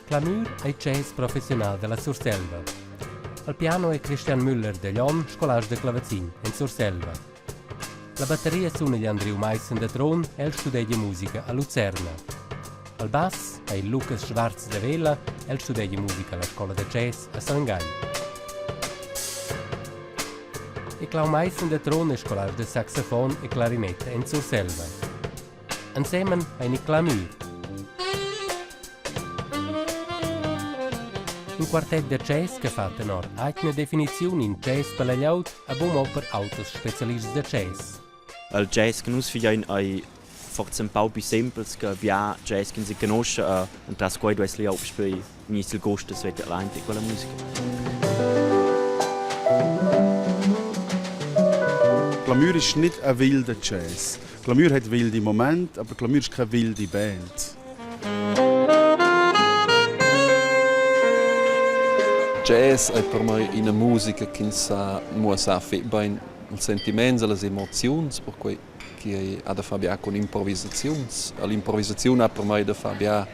Clamur è jazz professional della Surselva. Al piano è Christian Müller de Lion, scolage de clavecin, in Surselva. La batteria suona gli Andrew Meissen de Tron e il studio di musica a Lucerna. Al bass è il Lucas Schwarz de Vela e il studio di musica alla scuola de jazz a San Gai. E Clau Meissen de Tron è scolage de saxofon e clarinetta in Surselva. Insieme è Nick Clamur. Un quartet de jazz che fa tenor una definizione in jazz per gli auto e buon per autos specialisti de jazz. Il jazz che noi facciamo è forse un po' più semplice che via jazz che si conosce e tra cui due si aufspielen, nicht il gusto svete allein di quella musica. Clamur ist nicht ein wilder Jazz. Clamur hat wilde Momente, aber Clamur ist keine wilde Band. Jazz è per me una musica che muss fare bene i sentimenti e le emozioni, per cui che ha da fare con improvvisazioni. L'improvvisazione ha per me da fare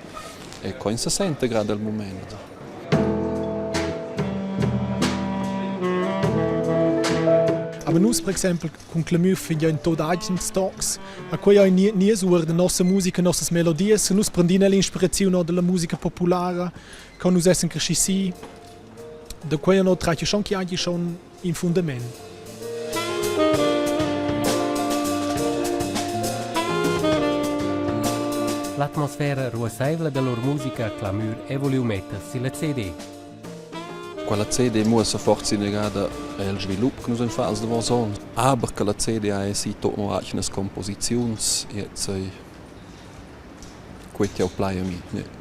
con 60 gradi al momento. Aber nus, per esempio, con Clamur figliamo in todo Talks, a cui ho nie suor de nostra musica, nostre melodie, se nus prendiamo l'ispirazione della musica popolare, con nus essen cresci. Da cui non traccia schon in fundamento. L'atmosfera ruosevole della loro musica Clamur è voluta mettersi la CD. Quella CD muss forse negada il sviluppo che noi facciamo da Varzone, aber che la CD ha si torno a alcune composizioni e questo è il play a me.